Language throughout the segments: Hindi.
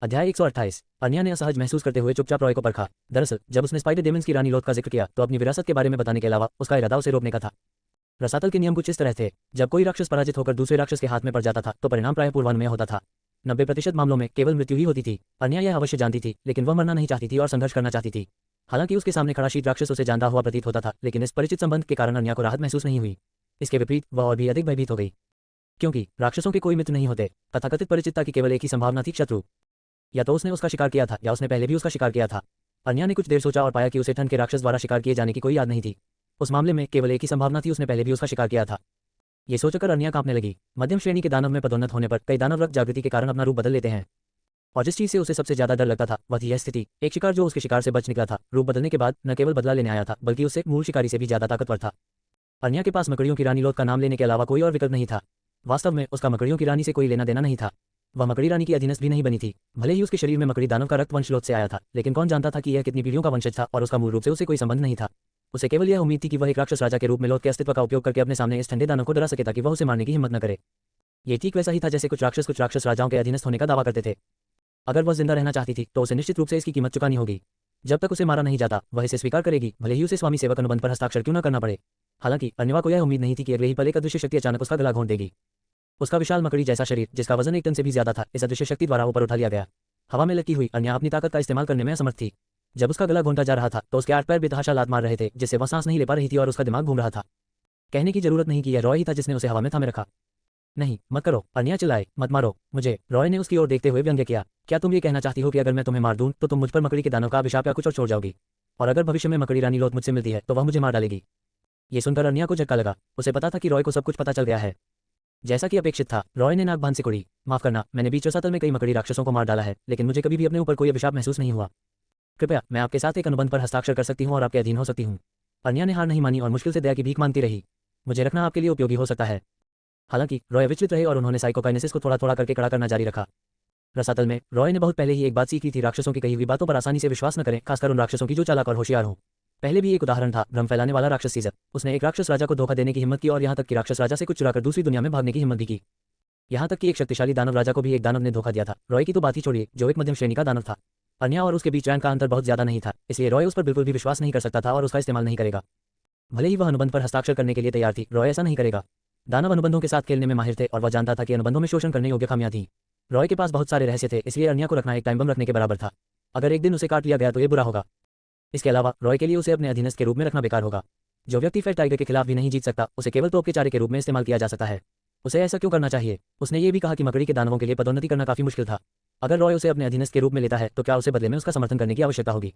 अध्याय 128। अन्या ने असहज महसूस करते हुए चुपचाप रॉय को परखा। दरअसल जब उसने स्पाइडर डेमन्स की रानी लोथ का जिक्र किया तो अपनी विरासत के बारे में बताने के अलावा उसका इरादा उसे रोकने का था। रसातल के नियम कुछ इस तरह थे, जब कोई राक्षस पराजित होकर दूसरे राक्षस के हाथ में पड़ जाता था तो परिणाम प्रायः पूर्वानुमेय होता था। 90% मामलों में केवल मृत्यु ही होती थी। अन्या यह अवश्य जानती थी, लेकिन वह मरना नहीं चाहती थी और संघर्ष करना चाहती थी। हालांकि उसके सामने खड़ा शीत राक्षस उसे जानता हुआ प्रतीत होता था, लेकिन इस परिचित संबंध के कारण अन्या को राहत महसूस नहीं हुई। इसके विपरीत वह और भी अधिक भयभीत हो गई, क्योंकि राक्षसों के कोई मित्र नहीं होते। तथाकथित परिचितता की केवल एक ही संभावना थी, शत्रु। या तो उसने उसका शिकार किया था या उसने पहले भी उसका शिकार किया था। अन्या ने कुछ देर सोचा और पाया कि उसे ठंड के राक्षस द्वारा शिकार किए जाने की कोई याद नहीं थी। उस मामले में केवल एक ही संभावना थी, उसने पहले भी उसका शिकार किया था। ये सोचकर अन्या कांपने लगी। मध्यम श्रेणी के दानव में पदोन्नत होने पर कई दानव रक्त जागृति के कारण अपना रूप बदल लेते हैं, और जिस चीज से उसे सबसे ज्यादा डर लगता था वह थी यह स्थिति। एक शिकार जो उसके शिकार से बच निकला था, रूप बदलने के बाद न केवल बदला लेने आया था बल्कि उससे मूल शिकारी से भी ज्यादा ताकतवर था। अन्या के पास मकड़ियों की रानी लोथ का नाम लेने के अलावा कोई और विकल्प नहीं था। वास्तव में उसका मकड़ियों की रानी से कोई लेना देना नहीं था। वह मकड़ी रानी की अधीनस्थ भी नहीं बनी थी। भले ही उसके शरीर में मकड़ी दानव का रक्त वंश लोथ से आया था, लेकिन कौन जानता था कि यह कितनी पीढ़ियों का वंशज था और उसका मूल रूप से उसे कोई संबंध नहीं था। उसे केवल यह उम्मीद थी कि वह एक राक्षस राजा के रूप में लोथ के अस्तित्व का उपयोग करके अपने सामने इस ठंडे दानव को डरा सके ताकि वह उसे मारने की हिम्मत न करे। ये ठीक वैसा ही था जैसे कुछ राक्षस राजाओं के अधीनस्थ होने का दावा करते थे। अगर वह जिंदा रहना चाहती थी तो उसे निश्चित रूप से इसकी कीमत चुकानी होगी। जब तक उसे मारा नहीं जाता वह इसे स्वीकार करेगी, भले ही उसे स्वामी सेवक अनुबंध पर हस्ताक्षर क्यों न करना पड़े। हालांकि अन्यवा को यह उम्मीद नहीं थी कि अगले ही पल एक अदृश्य शक्ति अचानक उसका गला घोंट देगी। उसका विशाल मकड़ी जैसा शरीर, जिसका वजन 1 टन से भी ज्यादा था, इस अदृश्य शक्ति द्वारा ऊपर उठा लिया गया। हवा में लटकी हुई अन्या अपनी ताकत का इस्तेमाल करने में असमर्थ थी। जब उसका गला घोंटा जा रहा था तो उसके 8 पैर बेतहाशा लात मार रहे थे, जिससे वह सांस नहीं ले पा रही थी और उसका दिमाग घूम रहा था। कहने की जरूरत नहीं कि यह रॉय ही था जिसने उसे हवा में थामे रखा। नहीं, मत करो, अन्या चिल्लाए, मत मारो मुझे। रॉय ने उसकी ओर देखते हुए व्यंग्य किया। क्या तुम ये कहना चाहती हो कि अगर मैं तुम्हें मार दूं तो तुम मुझ पर मकड़ी के दानव का अभिशाप या कुछ और छोड़ जाओगी? और अगर भविष्य में मकड़ी रानी लोथ मुझसे मिलती है तो वह मुझे मार डालेगी? ये सुनकर अन्या को झटका लगा। उसे पता था कि रॉय को सब कुछ पता चल गया है। जैसा कि अपेक्षित था, रॉय ने नाक बांध सिकुड़ी। माफ करना, मैंने बीच रसातल में कई मकड़ी राक्षसों को मार डाला है, लेकिन मुझे कभी भी अपने ऊपर कोई अभिशाप महसूस नहीं हुआ। कृपया, मैं आपके साथ एक अनुबंध पर हस्ताक्षर कर सकती हूँ और आपके अधीन हो सकती हूँ। अन्या ने हार नहीं मानी और मुश्किल से दया की भीख मांगती रही। मुझे रखना आपके लिए उपयोगी हो सकता है। हालांकि रॉय विचलित रहे और उन्होंने साइकोकाइनेसिस को थोड़ा थोड़ा करके कड़ा करना जारी रखा। रसातल में रॉय ने बहुत पहले ही एक बात सीखी थी, राक्षसों की कही हुई बातों पर आसानी से विश्वास न करें, खासकर उन राक्षसों की जो चालाक और होशियार हों। पहले भी एक उदाहरण था, भ्रम फैलाने वाला राक्षस सीजर। उसने एक राक्षस राजा को धोखा देने की हिम्मत की और यहाँ तक कि राक्षस राजा से कुछ चुराकर दूसरी दुनिया में भागने की हिम्मत भी की। यहाँ तक कि एक शक्तिशाली दानव राजा को भी एक दानव ने धोखा दिया था। रॉय की तो बात ही छोड़िए, जो एक मध्यम श्रेणी का दानव था। अन्या और उसके बीच रैंक का अंतर बहुत ज्यादा नहीं था, इसलिए रॉय उस पर बिल्कुल भी विश्वास नहीं कर सकता था और उसका इस्तेमाल नहीं करेगा। भले ही वह अनुबंध पर हस्ताक्षर करने के लिए तैयार थी, रॉय ऐसा नहीं करेगा। दानव अनुबंधों के साथ खेलने में माहिर थे और वह जानता था कि अनुबंधों में शोषण करने योग्य खामियां थीं। रॉय के पास बहुत सारे रहस्य थे, इसलिए अन्या को रखना एक टाइम बम रखने के बराबर था। अगर एक दिन उसे काट लिया गया तो ये बुरा होगा। इसके अलावा रॉय के लिए उसे अपने अधीनस्थ के रूप में रखना बेकार होगा। जो व्यक्ति फेट टाइगर के खिलाफ भी नहीं जीत सकता, उसे केवल तोप के चारे के रूप में इस्तेमाल किया जा सकता है। उसे ऐसा क्यों करना चाहिए? उसने ये भी कहा कि मकड़ी के दानवों के लिए पदोन्नति करना काफी मुश्किल था। अगर रॉय उसे अपने अधीनस्थ के रूप में लेता है तो क्या उसे बदले में उसका समर्थन करने की आवश्यकता होगी?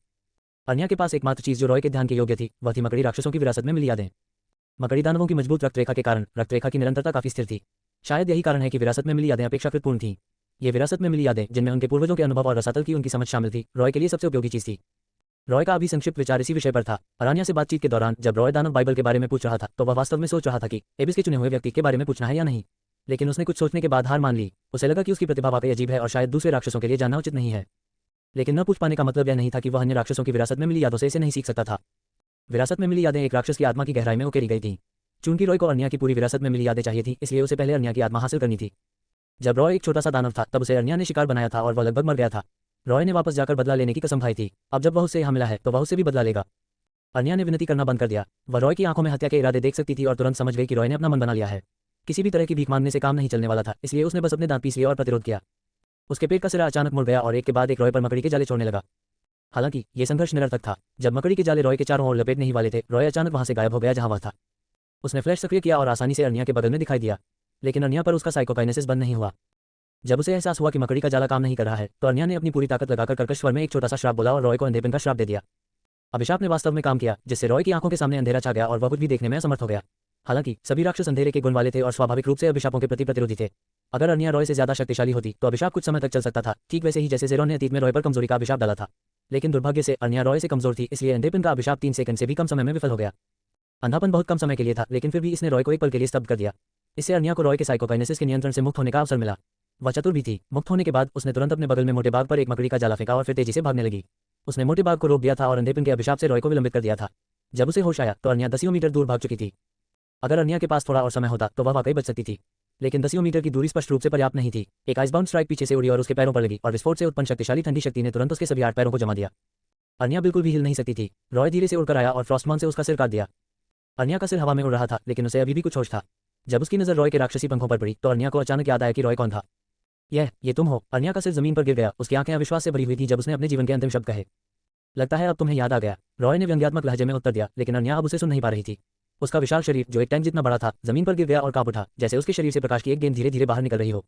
अन्या के पास एकमात्र चीज जो रॉय के ध्यान के योग्य थी वह थी मकड़ी राक्षसों की विरासत में मिली यादें। मकड़ी दानवों की मजबूत रक्तरेखा के कारण रक्तरेखा की निरंतरता काफी स्थिर थी। शायद यही कारण है कि विरासत में मिली यादें अपेक्षाकृत पूर्ण थीं। ये विरासत में मिली यादें, जिनमें उनके पूर्वजों के अनुभव और रसातल की उनकी समझ शामिल थी, रॉय के लिए सबसे उपयोगी चीज थी। रॉय का अभी संक्षिप्त विचार इसी विषय पर था। अन्या से बातचीत के दौरान जब रॉय दानव बाइबल के बारे में पूछ रहा था तो वह वास्तव में सोच रहा था कि एबिस के चुने हुए व्यक्ति के बारे में पूछना है या नहीं। लेकिन उसने कुछ सोचने के बाद हार मान ली। उसे लगा कि उसकी प्रतिभा वाकई अजीब है और शायद दूसरे राक्षसों के लिए जानना उचित नहीं है। लेकिन न पूछ पाने का मतलब यह नहीं था कि वह अन्य राक्षसों की विरासत में मिली यादों से इसे नहीं सीख सकता था। विरासत में मिली यादें एक राक्षस की आत्मा की गहराई में उकेरी गई थीं। चूंकि रॉय को अन्या की पूरी विरासत में मिली यादें चाहिए थी, इसलिए उसे पहले अन्या की आत्मा हासिल करनी थी। जब रॉय एक छोटा सा दानव था तब उसे अन्या ने शिकार बनाया था और वह लगभग मर गया था। रॉय ने वापस जाकर बदला लेने की कसम खाई थी। अब जब वह उससे यहाँ मिला है तो वह उससे भी बदला लेगा। अन्या ने विनती करना बंद कर दिया। वह रॉय की आंखों में हत्या के इरादे देख सकती थी और तुरंत समझ गई कि रॉय ने अपना मन बना लिया है। किसी भी तरह की भीख मांगने से काम नहीं चलने वाला था, इसलिए उसने बस अपने दांत पीस लिए और प्रतिरोध किया। उसके पेट का सिरा अचानक मुड़ गया और एक के बाद एक रॉय पर मकड़ी के जाले छोड़ने लगा। हालांकि ये संघर्ष निरर्थक था। जब मकड़ी के जाले रॉय के चारों ओर लपेटने ही वाले थे, रॉय अचानक वहां से गायब हो गया जहां वह था। उसने फ्लैश सक्रिय किया और आसानी से अन्या के बगल में दिखाई दिया, लेकिन अन्या पर उसका साइकोकाइनेसिस बंद नहीं हुआ। जब उसे एहसास हुआ कि मकड़ी का जाला काम नहीं कर रहा है तो अन्या ने अपनी पूरी ताकत लगाकर कर्कश स्वर में एक छोटा सा श्राप बोला और रॉय को अंधेपन का श्राप दे दिया। अभिशाप ने वास्तव में काम किया, जिससे रॉय की आंखों के सामने अंधेरा छा गया और वह कुछ भी देखने में असमर्थ हो गया। हालांकि सभी राक्षस अंधेरे के गुण वाले थे और स्वाभाविक रूप से अभिशापों के प्रति प्रतिरोधी थे। अगर अन्या रॉय से ज्यादा शक्तिशाली होती तो अभिशाप कुछ समय तक चल सकता था, ठीक वैसे ही जैसे ज़ेरोन ने अतीत में रॉय पर कमजोरी का अभिशाप डाला था। लेकिन दुर्भाग्य से अन्या रॉय से कमजोर थी, इसलिए अंधेपन का अभिशाप 3 सेकंड से भी कम समय में विफल हो गया। अंधापन बहुत कम समय के लिए था, लेकिन फिर भी इसने रॉय को एक पल के लिए स्तब्ध कर दिया। इससे अन्या को रॉय के साइकोकाइनेसिस के नियंत्रण से मुक्त होने का अवसर मिला। वह चतुर भी थी। मुक्त होने के बाद उसने तुरंत अपने बगल में मोटे बाघ पर एक मकड़ी का जाला फेंका और फिर तेजी से भागने लगी। उसने मोटे बाघ को रोक दिया था और अंधेपन के अभिशाप से रॉय को विलंबित कर दिया था। जब उसे होश आया तो अन्या 10 मीटर दूर भाग चुकी थी। अगर अन्या के पास थोड़ा और समय होता तो वह वाकई बच सकती थी। लेकिन दसियों मीटर की दूरी स्पष्ट रूप से पर्याप्त नहीं थी। एक आइसबाउंड स्ट्राइक पीछे से उड़ी और उसके पैरों पर लगी और विस्फोट से उत्पन्न शक्तिशाली ठंडी शक्ति ने तुरंत उसके सभी 8 पैरों को जमा दिया। अन्या बिल्कुल भी हिल नहीं सकती थी। रॉय धीरे से उड़कर आया और फ्रॉस्टमॉन से उसका सिर काट दिया। अन्या का सिर हवा में उड़ रहा था, लेकिन उसे अभी भी कुछ होश था। जब उसकी नजर रॉय के राक्षसी पंखों पर पड़ी तो अन्या को अचानक याद आया कि रॉय कौन था। ये तुम हो। अन्या का सिर जमीन पर गिर गया। उसकी आंखें अविश्वास से भरी हुई थी जब उसने अपने जीवन के अंतिम शब्द कहे। लगता है अब तुम्हें याद आ गया, रॉय ने व्यंग्यात्मक लहजे में उत्तर दिया, लेकिन अन्या अब उसे सुन नहीं पा रही थी। उसका विशाल शरीर, जो एक टैंक जितना बड़ा था, जमीन पर गिर गया और कांप उठा, जैसे उसके शरीर से प्रकाश की एक गेंद धीरे धीरे बाहर निकल रही हो।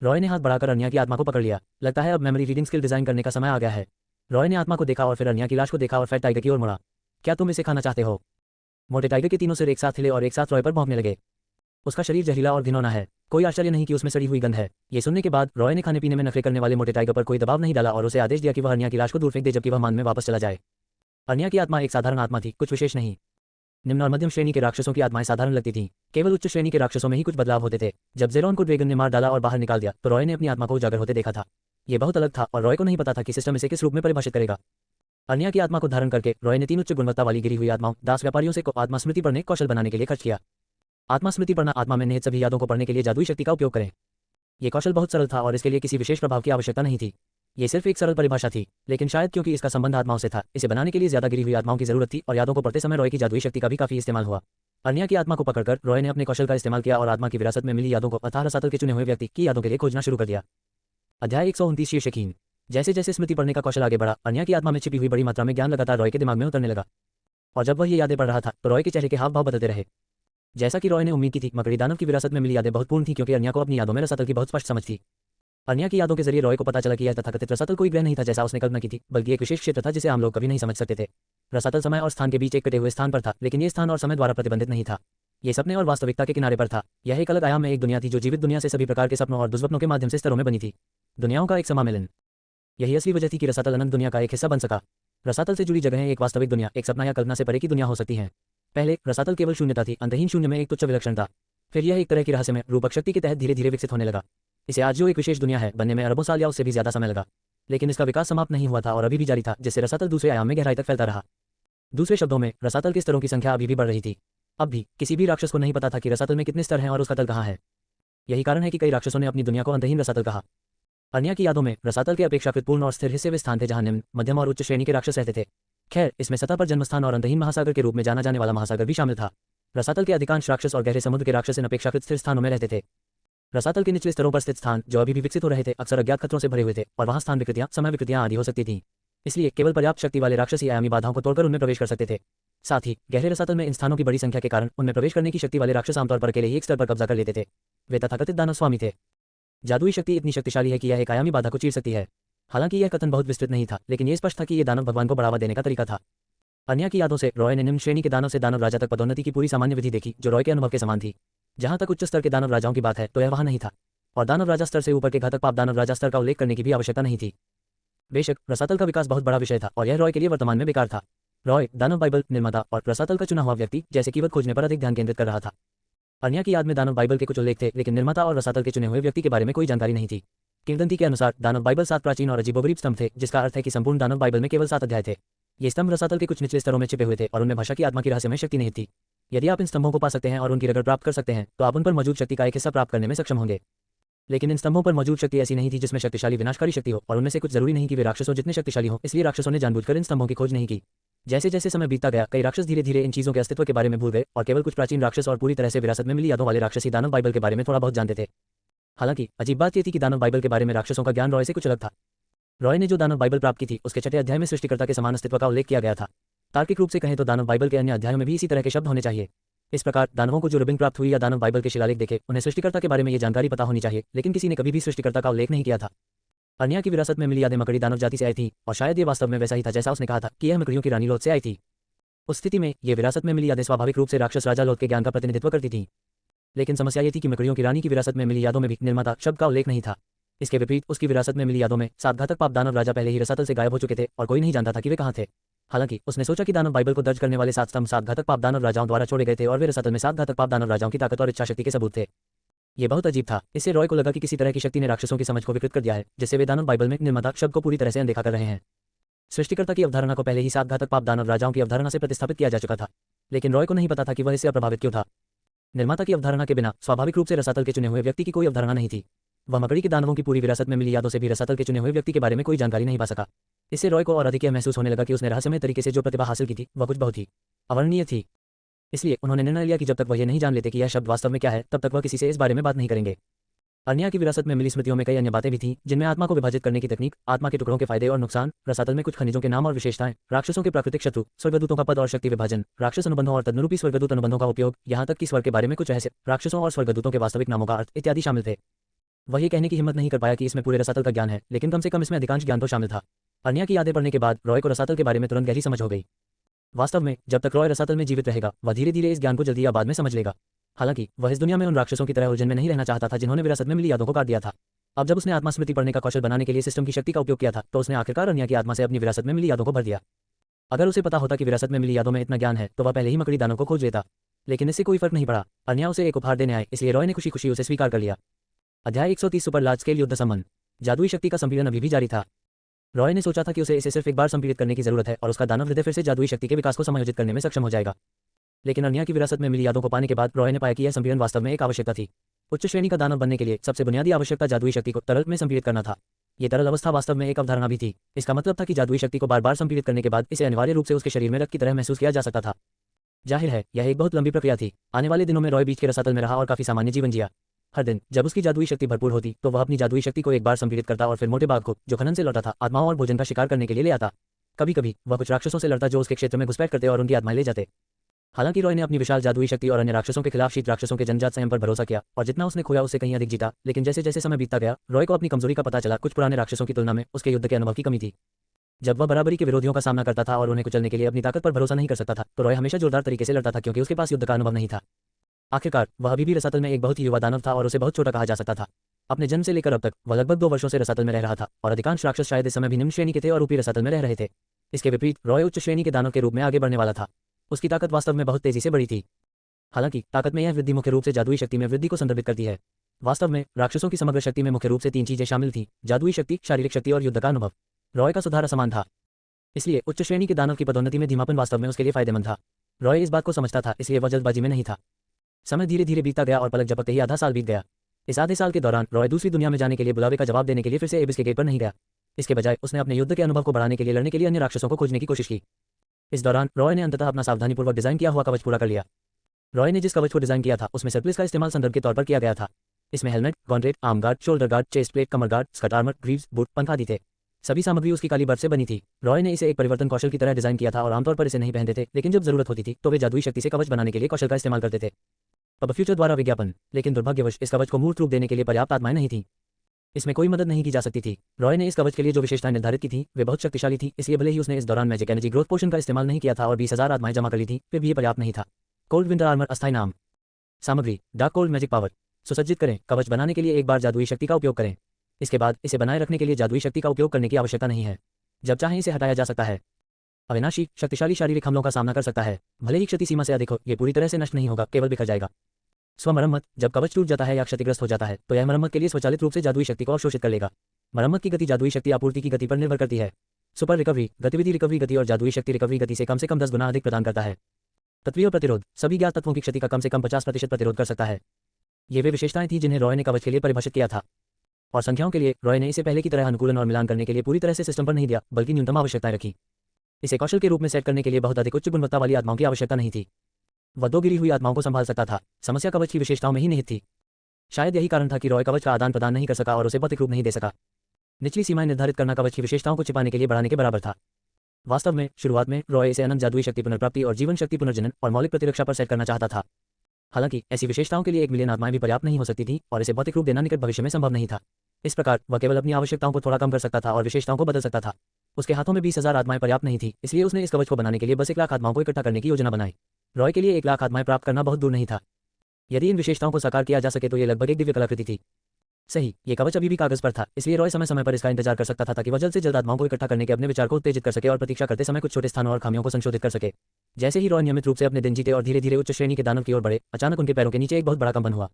रॉय ने हाथ बढ़ाकर अन्या की आत्मा को पकड़ लिया। लगता है अब मेमोरी रीडिंग स्किल डिजाइन करने का समय आ गया है। रॉय ने आत्मा को देखा और फिर अन्या की लाश को देखा और फैट टाइगर की ओर मुड़ा। क्या तुम इसे खाना चाहते हो? मोटे टाइगर के तीनों सिर एक साथ हिले और एक साथ रॉय पर भौंकने लगे। उसका शरीर जहरीला और घिनौना है। कोई आश्चर्य नहीं कि उसमें सड़ी हुई गंध है। ये सुनने के बाद रॉय ने खाने पीने में नखरे करने वाले मोटे टाइगर पर कोई दबाव नहीं डाला और उसे आदेश दिया कि वह अन्या की लाश को दूर फेंक दे जबकि वह मान में वापस चला जाए। अन्या की आत्मा एक साधारण आत्मा थी, कुछ विशेष नहीं। निम्न और मध्यम श्रेणी के राक्षसों की आत्माएं साधारण लगती थीं। केवल उच्च श्रेणी के राक्षसों में ही कुछ बदलाव होते थे। जब जेरॉन को ड्रैगन ने मार डाला और बाहर निकाल दिया तो रॉय ने अपनी आत्मा को उजागर होते देखा था। ये बहुत अलग था और रॉय को नहीं पता था कि सिस्टम इसे किस रूप में परिभाषित करेगा। अन्या की आत्मा को धारण करके रॉय ने 3 उच्च गुणवत्ता वाली गिरी हुई आत्माओं, दास व्यापारियों से को आत्मा स्मृति पढ़ने कौशल बनाने के लिए खर्च किया। आत्मा स्मृति पढ़ना आत्मा में निहित सभी यादों को पढ़ने के लिए जादुई शक्ति का उपयोग करें। ये कौशल बहुत सरल था और इसके लिए किसी विशेष प्रभाव की आवश्यकता नहीं थी। ये सिर्फ एक सरल परिभाषा थी, लेकिन शायद क्योंकि इसका संबंध आत्माओं से था, इसे बनाने के लिए ज्यादा गिरी हुई आत्माओं की जरूरत थी और यादों को पढ़ते समय रॉय की जादुई शक्ति का भी काफी इस्तेमाल हुआ। अन्या की आत्मा को पकड़कर रॉय ने अपने कौशल का इस्तेमाल किया और आत्मा की विरासत में मिली यादों को अथाह रसातल के चुने हुए व्यक्ति की यादों के लिए खोजना शुरू कर दिया। अध्याय 129 शीर्षकहीन। जैसे जैसे स्मृति पढ़ने का कौशल आगे बढ़ा, अन्या की आत्मा में छिपी हुई बड़ी मात्रा में ज्ञान लगातार रॉय के दिमाग में उतरने लगा। और जब वह ये यादें पढ़ रहा था तो रॉय के चेहरे के हाव भाव बदलते रहे। जैसा कि रॉय ने उम्मीद की थी, मकड़ी दानव की विरासत में मिली यादें बहुत पूर्ण थी क्योंकि अन्या को अपनी यादों में रसातल की बहुत स्पष्ट समझ थी। अन्या की यादों के जरिए रॉय को पता चला कि यह तथाकथित रसातल कोई ग्रह नहीं था जैसा उसने कल्पना की थी, बल्कि एक विशेष क्षेत्र था जिसे आम लोग कभी नहीं समझ सकते थे। रसातल समय और स्थान के बीच एक कटे हुए स्थान पर था, लेकिन ये स्थान और समय द्वारा प्रतिबंधित नहीं था। ये सपने और वास्तविकता के किनारे पर था। यह एक अलग आयाम में एक दुनिया थी जो जीवित दुनिया से सभी प्रकार के सपनों और दुर्सपनों के माध्यम से स्तरों में बनी थी। दुनियाओं का एक समामिलन। यही असली वजह थी कि रसातल अनंत दुनिया का एक हिस्सा बन सका। रसातल से जुड़ी जगहें एक वास्तविक दुनिया, एक सपना या कल्पना से परे की दुनिया हो सकती हैं। पहले रसातल केवल शून्यता थी, अंतहीन शून्य में एक तुच्छ विलक्षण था। फिर यह एक तरह की रहस्यमय रूपक शक्ति के तहत धीरे धीरे विकसित होने लगा। इसे आज जो एक विशेष दुनिया है, बनने में अरबों साल या उससे भी ज्यादा समय लगा, लेकिन इसका विकास समाप्त नहीं हुआ था और अभी भी जारी था, जिससे रसातल दूसरे आयाम में गहराई तक फैलता रहा। दूसरे शब्दों में, रसातल के स्तरों की संख्या अभी भी बढ़ रही थी। अब भी किसी भी राक्षस को नहीं पता था कि रसातल में कितने स्तर हैं और उसका तल कहाँ है। यही कारण है कि कई राक्षसों ने अपनी दुनिया को अंतहीन रसातल कहा। अन्या की यादों में रसातल के अपेक्षाकृत पूर्ण और स्थिर हिस्से वे स्थान थे जहां निम्न, मध्यम और उच्च श्रेणी के राक्षस रहते थे। खैर, इसमें सतह पर जन्मस्थान और अंतहीन महासागर के रूप में जाना जाने वाला महासागर भी शामिल था। रसातल के अधिकांश राक्षस और गहरे समुद्र के राक्षस इन अपेक्षाकृत स्थिर स्थानों में रहते थे। रसातल के निचले स्तरों पर स्थित स्थान, जो अभी भी विकसित हो रहे थे, अक्सर अज्ञात खतरों से भरे हुए थे और वहां स्थान विकृतियां, समय विकृतियां आदि हो सकती थीं। इसलिए केवल पर्याप्त शक्ति वाले राक्षस ही आयामी बाधाओं को तोड़कर उनमें प्रवेश कर सकते थे। साथ ही गहरे रसातल में इन स्थानों की बड़ी संख्या के कारण उनमें प्रवेश करने की शक्ति वाले राक्षस आमतौर पर अकेले ही एक स्तर पर कब्जा कर लेते थे। वे तथाकथित दानव स्वामी थे। जादुई शक्ति इतनी शक्तिशाली है कि यह एक आयामी बाधा को चीर सकती है। हालांकि यह कथन बहुत विस्तृत नहीं था, लेकिन यह स्पष्ट था कि यह दानव भगवान को बढ़ावा देने का तरीका था। अन्या की यादों से रॉय ने निम्न श्रेणी के दानव से दानव राजा तक पदोन्नति की पूरी सामान्य विधि देखी, जो रॉय के अनुभव के समान थी। जहां तक उच्च स्तर के दानव राजाओं की बात है तो यह वहां नहीं था, और दानव राजा स्तर से ऊपर के घातक पाप दानव राजा स्तर का उल्लेख करने की भी आवश्यकता नहीं थी। बेशक रसातल का विकास बहुत बड़ा विषय था और यह रॉय के लिए वर्तमान में बेकार था। रॉय दानव बाइबल निर्माता और रसातल का चुना हुआ व्यक्ति जैसे कीवर्ड खोजने पर अधिक ध्यान केंद्रित कर रहा था। अन्या की याद में दानव बाइबल के कुछ उल्लेख थे, लेकिन निर्माता और रसातल के चुने हुए व्यक्ति के बारे में कोई जानकारी नहीं थी। किंवदंती के अनुसार दानव बाइबल 7 प्राचीन और अजीबोगरीब स्तंभ थे, जिसका अर्थ है कि संपूर्ण दानव बाइबल में केवल 7 अध्याय थे। ये स्तंभ रसातल के कुछ निचले स्तरों में छिपे हुए थे और उनमें भाषा की आत्मा की रहस्यमय शक्ति नहीं थी। यदि आप इन स्तंभों को पा सकते हैं और उनकी रगड़ प्राप्त कर सकते हैं तो आप उन पर मौजूद शक्ति का एक हिस्सा प्राप्त करने में सक्षम होंगे। लेकिन इन स्तंभों पर मौजूद शक्ति ऐसी नहीं थी जिसमें शक्तिशाली विनाशकारी शक्ति हो, और उनमें से कुछ जरूरी नहीं कि वे राक्षसों जितने शक्तिशाली हों, इसलिए राक्षसों ने जानबूझकर इन स्तंभों की खोज नहीं की। जैसे जैसे समय बीतता गया, कई राक्षस धीरे धीरे इन चीजों के अस्तित्व के बारे में भूल गए और केवल कुछ प्राचीन राक्षस और पूरी तरह से विरासत में मिली यादों वाले राक्षसी दानव बाइबल के बारे में थोड़ा बहुत जानते थे। हालांकि अजीब बात यह थी कि दानव बाइबल के बारे में राक्षसों का ज्ञान रॉय से कुछ अलग था। रॉय ने जो दानव बाइबल प्राप्त की थी उसके 6ठे अध्याय में सृष्टिकर्ता के समान अस्तित्व का उल्लेख किया गया था। तार्किक रूप से कहें तो दानव बाइबल के अन्य अध्यायों में भी इसी तरह के शब्द होने चाहिए। इस प्रकार दानवों को जो रिबिंग प्राप्त हुई या दानव बाइबल के शिलालेख देखे, उन्हें सृष्टिकर्ता के बारे में ये जानकारी पता होनी चाहिए, लेकिन किसी ने कभी भी सृष्टिकर्ता का उल्लेख नहीं किया था। अन्या की विरासत में मिली यादें मकड़ी दानव जाति से आई थी, और शायद ये वास्तव में वैसा ही था जैसा उसने कहा था कि यह मकड़ियों की रानी लोथ से आई थी। उस स्थिति में ये विरासत में मिली यादें स्वाभाविक रूप से राक्षस राजा लोथ के ज्ञान का प्रतिनिधित्व करती थीं। लेकिन समस्या ये थी कि मकड़ियों की रानी की विरासत में मिली यादों में भी निर्माता शब्द का उल्लेख नहीं था। इसके विपरीत उसकी विरासत में मिली यादों में 7 घातक पाप दानव राजा पहले ही रसातल से गायब हो चुके थे और कोई नहीं जानता था कि वे कहाँ थे। हालांकि उसने सोचा कि दानव बाइबल को दर्ज करने वाले 7 स्तंभ 7 घातक पाप दानव राजाओं द्वारा छोड़े गए थे और वे रसातल में 7 घातक पाप दानव राजाओं की ताकत और इच्छाशक्ति के सबूत थे। ये बहुत अजीब था। इससे रॉय को लगा कि किसी तरह की शक्ति ने राक्षसों की समझ को विकृत कर दिया है, जिससे वे दानव बाइबल में निर्माता शब्द को पूरी तरह से अनदेखा कर रहे हैं। सृष्टिकर्ता की अवधारणा को पहले ही 7 घातक पाप दानव राजाओं की अवधारणा से प्रतिस्थापित किया जा चुका था, लेकिन रॉय को नहीं पता था कि वह इससे अप्रभावित क्यों था। निर्माता की अवधारणा के बिना स्वाभाविक रूप से रसातल के चुने हुए व्यक्ति की कोई अवधारणा नहीं थी। वह मकड़ी के दानवों की पूरी विरासत में मिली यादों से भी रसातल के चुने हुए व्यक्ति के बारे में कोई जानकारी नहीं पा सका। इससे रॉय को और अधिक यह महसूस होने लगा कि उसने रहस्यमय तरीके से जो प्रतिभा हासिल की थी वह कुछ बहुत ही अवर्णनीय थी। इसलिए उन्होंने निर्णय लिया कि जब तक वह यह नहीं जान लेते कि यह शब्द वास्तव में क्या है तब तक वह किसी से इस बारे में बात नहीं करेंगे। अर्निया की विरासत में मिली स्मृतियों में कई अन्य बातें भी थीं, जिनमें आत्मा को विभाजित करने की तकनीक, आत्मा के टुकड़ों के फायदे और नुकसान, रसातल में कुछ खनिजों के नाम और विशेषताएं, राक्षसों के प्राकृतिक शत्रु, स्वर्गदूतों का पद और शक्ति विभाजन, राक्षस अनुबंधों और तदनुरूपी स्वर्गदूत अनुबंधों का उपयोग, यहाँ तक कि स्वर्ग के बारे में कुछ रहस्य, राक्षसों और स्वर्गदूतों के वास्तविक नामों का अर्थ इत्यादि शामिल थे। वह ये कहने की हिम्मत नहीं कर पाया कि इसमें पूरे रसातल का ज्ञान है, लेकिन कम से कम इसमें अधिकांश ज्ञान तो शामिल था। अर्निया की यादें पढ़ने के बाद रॉय को रसातल के बारे में तुरंत गहरी समझ हो गई। वास्तव में जब तक रॉय रसातल में जीवित रहेगा वह धीरे धीरे इस ज्ञान को जल्दी या बाद में समझ लेगा। हालांकि वह इस दुनिया में उन राक्षसों की तरह उलझन में नहीं रहना चाहता था जिन्होंने विरासत में मिली यादों को काट दिया था। अब जब उसने आत्मा स्मृति पढ़ने का कौशल बनाने के लिए सिस्टम की शक्ति का उपयोग किया था तो उसने आखिरकार अर्निया की आत्मा से अपनी विरासत में मिली यादों को भर दिया। अगर उसे पता होता कि विरासत में मिली यादों में इतना ज्ञान है तो वह पहले ही मकड़ी दानों को खोज लेता, लेकिन इससे कोई फर्क नहीं पड़ा। अर्निया उसे एक उपहार देने आए, इसलिए रॉय ने खुशी खुशी उसे स्वीकार कर लिया। अध्याय 130 सुपर लार्ज स्केल युद्ध संबंध। जादुई शक्ति का संपीड़न अभी भी जारी था। रॉय ने सोचा था कि उसे इसे सिर्फ एक बार संपीड़ित करने की जरूरत है और उसका दानव हृदय फिर से जादुई शक्ति के विकास को समायोजित करने में सक्षम हो जाएगा। लेकिन अर्निया की विरासत में मिली यादों को पाने के बाद रॉय ने पाया कि यह संपीड़न वास्तव में एक आवश्यकता थी। उच्च श्रेणी का दानव बनने के लिए सबसे बुनियादी आवश्यकता जादुई शक्ति को तरल में संपीड़ित करना था। ये तरल अवस्था वास्तव में एक अवधारणा भी थी। इसका मतलब था कि जादुई शक्ति को बार बार संपीड़ित करने के बाद इसे अनिवार्य रूप से उसके शरीर में रक्त की तरह महसूस किया जा सकता था। जाहिर है यह एक बहुत लंबी प्रक्रिया थी। आने वाले दिनों में रॉय बीच के रसातल में रहा और काफी सामान्य जीवन जिया। हर दिन जब उसकी जादुई शक्ति भरपूर होती तो वह अपनी जादुई शक्ति को एक बार संपीड़ित करता और फिर मोटे बाघ को, जो खनन से लौटा था, आत्माओं और भोजन का शिकार करने के लिए ले आता। कभी कभी वह कुछ राक्षसों से लड़ता जो उसके क्षेत्र में घुसपैठ करते और उनकी आत्माएं ले जाते। हालांकि रॉय ने अपनी विशाल जादुई शक्ति और अन्य राक्षसों के खिलाफ शीत राक्षसों के जनजात संयम पर भरोसा किया और जितना उसने खोया उससे कहीं अधिक जीता। लेकिन जैसे जैसे समय बीतता गया रॉय को अपनी कमजोरी का पता चला। कुछ पुराने राक्षसों की तुलना में उसके युद्ध के अनुभव की कमी थी। जब वह बराबरी के विरोधियों का सामना करता था और उन्हें कुचलने के लिए अपनी ताकत पर भरोसा नहीं कर सकता था तो रॉय हमेशा जोरदार तरीके से लड़ता था क्योंकि उसके पास युद्ध का अनुभव नहीं था। आखिरकार वह अभी भी रसातल में एक बहुत ही युवा दानव था और उसे बहुत छोटा कहा जा सकता था। अपने जन्म से लेकर अब तक वह लगभग 2 वर्षों से रसातल में रह रहा था और अधिकांश राक्षस शायद इस समय भी निम्न श्रेणी के थे और ऊपरी रसातल में रह रहे थे। इसके विपरीत रॉय उच्च श्रेणी के दानव के रूप में आगे बढ़ने वाला था। उसकी ताकत वास्तव में बहुत तेजी से बढ़ी थी। हालांकि ताकत में यह वृद्धि मुख्य रूप से जादुई शक्ति में वृद्धि को संदर्भित करती है। वास्तव में राक्षसों की समग्र शक्ति में मुख्य रूप से 3 चीजें शामिल थीं: जादुई शक्ति, शारीरिक शक्ति और युद्ध का अनुभव। रॉय का सुधार असमान था, इसलिए उच्च श्रेणी के दानव की पदोन्नति में धीमापन वास्तव में उसके लिए फायदेमंद था। रॉय इस बात को समझता था, इसलिए वह जल्दबाजी में नहीं था। समय धीरे धीरे बीतता गया और पलक झपकते ही आधा साल बीत गया। इस आधे साल के दौरान रॉय दूसरी दुनिया में जाने के लिए बुलावे का जवाब देने के लिए फिर से एबिस के गेट पर नहीं गया। इसके बजाय उसने अपने युद्ध के अनुभव को बढ़ाने के लिए लड़ने के लिए अन्य राक्षसों को खोजने की कोशिश की। इस दौरान रॉय ने अंततः अपना सावधानीपूर्वक डिजाइन किया हुआ कवच पूरा कर लिया। रॉय ने जिस कवच को डिजाइन किया था उसमें सर्पलिस का इस्तेमाल संदर्भ के तौर पर किया गया था। इसमें helmet, gauntlet, arm guard, shoulder guard, chest plate, कमर guard, skirt armour, greaves, boot, पंख आदि थे। सभी सामग्री उसकी काली बर्फ से बनी थी। रॉय ने इसे एक परिवर्तन कौशल की तरह डिजाइन किया था और आमतौर पर इसे नहीं पहनते थे, लेकिन जब जरूरत होती थी तो वे जादुई शक्ति से कवच बनाने के लिए कौशल का इस्तेमाल करते थे। अब फ्यूचर द्वारा विज्ञापन। लेकिन दुर्भाग्यवश इस कवच को मूर्त रूप देने के लिए पर्याप्त आत्माएं नहीं थी। इसमें कोई मदद नहीं की जा सकती थी। रॉय ने इस कवच के लिए जो विशेषताएं निर्धारित की थी वे बहुत शक्तिशाली थी, इसलिए भले ही उसने इस दौरान मैजिक एनर्जी ग्रोथ पोशन का इस्तेमाल नहीं किया था और 20,000 आत्माएं जमा कर ली थी, फिर भी ये पर्याप्त नहीं था। कोल्ड विंटर आर्मर अस्थायी नाम। सामग्री: डार्क कोल्ड मैजिक पावर। सुसज्जित करें। कवच बनाने के लिए एक बार जादुई शक्ति का उपयोग करें। इसके बाद इसे बनाए रखने के लिए जादुई शक्ति का उपयोग करने की आवश्यकता नहीं है। जब चाहें इसे हटाया जा सकता है। अविनाशी, शक्तिशाली शारीरिक हमलों का सामना कर सकता है। भले ही क्षति सीमा से अधिक हो, ये पूरी तरह से नष्ट नहीं होगा, केवल बिखर जाएगा। स्वमरम्मत। जब कवच टूट जाता है या क्षतिग्रस्त हो जाता है तो यह मरम्मत के लिए स्वचालित रूप से जादुई शक्ति को अवशोषित कर लेगा। मरम्मत की गति जादुई शक्ति आपूर्ति की गति पर निर्भर करती है। Super recovery. गतिविधि रिकवरी गति और जादुई शक्ति रिकवरी गति से कम 10 गुना अधिक प्रदान करता है। तत्वीय प्रतिरोध। सभी ज्ञात तत्वों की क्षति का कम से कम 50% प्रतिरोध कर सकता है। ये वे विशेषताएं थी जिन्हें रॉय ने कवच के लिए परिभाषित किया था। और संख्याओं के लिए रॉय ने इसे पहले की तरह अनुकूलन और मिलान करने के लिए पूरी तरह से सिस्टम पर नहीं दिया, बल्कि न्यूनतम आवश्यकताएं रखी। इसे कौशल के रूप में सेट करने के लिए बहुत अधिक उच्च गुणवत्ता वाली आत्माओं की आवश्यकता नहीं थी। वह 2 गिरी हुई आत्माओं को संभाल सकता था। समस्या कवच की विशेषताओं में ही निहित थी। शायद यही कारण था कि रॉय कवच का आदान प्रदान नहीं कर सका और उसे भौतिक रूप नहीं दे सका। निचली सीमाएं निर्धारित करना कवच की विशेषताओं को छिपाने के लिए बढ़ाने के बराबर था। वास्तव में शुरुआत में रॉय इसे अनंत जादुई शक्ति पुनर्प्राप्ति और जीवन शक्ति पुनर्जनन और मौलिक प्रतिरक्षा पर सेट करना चाहता था। हालांकि ऐसी विशेषताओं के लिए 1 मिलियन आत्माएं भी पर्याप्त नहीं हो सकती थी और इसे भौतिक रूप देना निकट भविष्य में संभव नहीं था। इस प्रकार वह केवल अपनी आवश्यकताओं को थोड़ा कम कर सकता था और विशेषताओं को बदल सकता था। उसके हाथों में 20,000 आत्माएं पर्याप्त नहीं थी, इसलिए उसने इस कवच को बनाने के लिए बस 1 लाख आत्माओं को इकट्ठा करने की योजना बनाई। रॉय के लिए 1 लाख आत्माएं प्राप्त करना बहुत दूर नहीं था। यदि इन विशेषताओं को साकार किया जा सके तो ये लगभग एक दिव्य कलाकृति थी। सही, ये कवच अभी भी कागज पर था, इसलिए रॉय समय समय पर इसका इंतजार कर सकता था ताकि वह जल्द से जल्द आत्माओं को इकट्ठा करने के अपने विचार को उत्तेजित कर सके और प्रतीक्षा करते समय कुछ छोटे स्थानों और खामियों को संशोधित कर सके। जैसे ही रॉय नियमित रूप से अपने दिन जीते और धीरे धीरे उच्च श्रेणी के दानव की ओर बढ़े, अचानक उनके पैरों के नीचे एक बहुत बड़ा कंपन हुआ।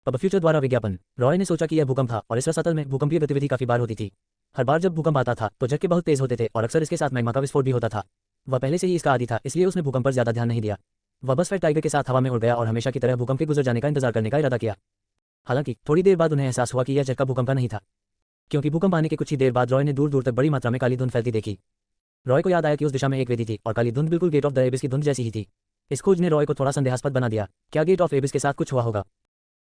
अब फ्यूचर द्वारा विज्ञापन। रॉय ने सोचा कि यह भूकंप था और इस रसातल में भूकंपीय गतिविधि काफी बार होती थी। हर बार जब भूकंप आता था तो झटके बहुत तेज होते थे और अक्सर इसके साथ मैग्मा का विस्फोट भी होता था। वह पहले से ही इसका आदी था, इसलिए उसने भूकंप पर ज्यादा ध्यान नहीं दिया। वह बस फैट टाइगर के साथ हवा में उड़ गया और हमेशा की तरह भूकंप के गुजर जाने का इंतजार करने का इरादा किया। हालांकि थोड़ी देर बाद उन्हें एहसास हुआ कि यह झटका भूकंप का नहीं था, क्योंकि भूकंप आने के कुछ ही देर बाद रॉय ने दूर दूर तक बड़ी मात्रा में काली धुंध फैलती देखी। रॉय को याद आया कि उस दिशा में एक वेदी थी और काली धुंध बिल्कुल गेट ऑफ द एबिस की धुंध जैसी ही थी। इस खोज ने रॉय को थोड़ा संदेहास्पद बना दिया। क्या गेट ऑफ एबिस के साथ कुछ हुआ होगा?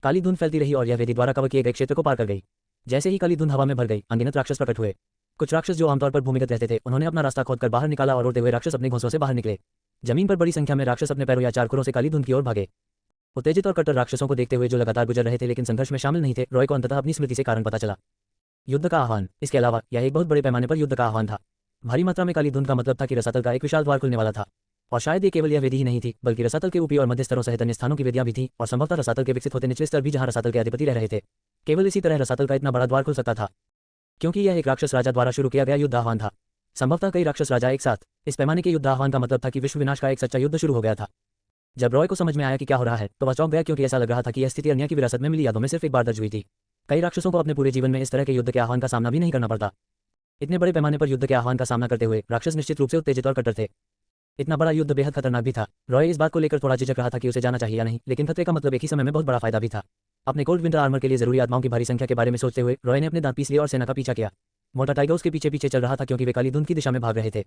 काली धुंध फैलती रही और यह वेदी द्वारा कवर किए गए क्षेत्र को पार कर गई। जैसे ही काली धुंध हवा में भर गई, अनगिनत राक्षस प्रकट हुए। कुछ राक्षस जो आमतौर पर भूमिगत रहते थे, उन्होंने अपना रास्ता खोदकर बाहर निकाला और उड़ते हुए राक्षस अपने घोंसलों से बाहर निकले। जमीन पर बड़ी संख्या में राक्षस अपने पैरों या चार खुरों से काली धुंध की ओर भागे। उत्तेजित और कट्टर राक्षसों को देखते हुए जो लगातार गुजर रहे थे लेकिन संघर्ष में शामिल नहीं थे, रॉय को अंततः अपनी स्मृति से कारण पता चला। युद्ध का आह्वान। इसके अलावा यह एक बहुत बड़े पैमाने पर युद्ध का आह्वान था। भारी मात्रा में काली धुंध का मतलब था कि रसातल का एक विशाल द्वार खुलने वाला था। और शायद ये केवल यह वेदी ही नहीं थी, बल्कि रसातल के ऊपरी और मध्य स्तरों सहित अन्य स्थानों की वेदियां भी थीं और संभवतः रसातल के विकसित होते निचले स्तर भी जहां रसातल के अधिपति रह रहे थे। केवल इसी तरह रसातल का इतना बड़ा द्वार खुल सकता था, क्योंकि यह एक राक्षस राजा द्वारा शुरू किया गया युद्ध आह्वान था। संभवतः कई राक्षस राजा एक साथ। इस पैमाने के युद्ध आह्वान का मतलब था कि विश्व विनाश का एक सच्चा युद्ध शुरू हो गया था। जब रॉय को समझ में आया कि क्या हो रहा है, तो वह चौंक गया, क्योंकि ऐसा लग रहा था कि यह स्थिति अन्य की विरासत में मिली यादों में सिर्फ एक बार दर्ज हुई थी। कई राक्षसों को अपने पूरे जीवन में इस तरह के युद्ध के आह्वान का सामना भी नहीं करना पड़ता। इतने बड़े पैमाने पर युद्ध के आह्वान का सामना करते हुए राक्षस निश्चित रूप से उत्तेजित और कट्टर थे। इतना बड़ा युद्ध बेहद खतरनाक भी था। रॉय इस बात को लेकर थोड़ा झिझक रहा था कि उसे जाना चाहिए या नहीं, लेकिन खतरे का मतलब एक ही समय में बहुत बड़ा फायदा भी था। अपने कोल्ड विंटर आर्मर के लिए जरूरी आत्माओं की भारी संख्या के बारे में सोचते हुए रॉय ने अपने दांत पीस लिए और सेना का पीछा किया। मोटा टाइगर उसके पीछे पीछे चल रहा था, क्योंकि वे काली धुंध की दिशा में भाग रहे थे।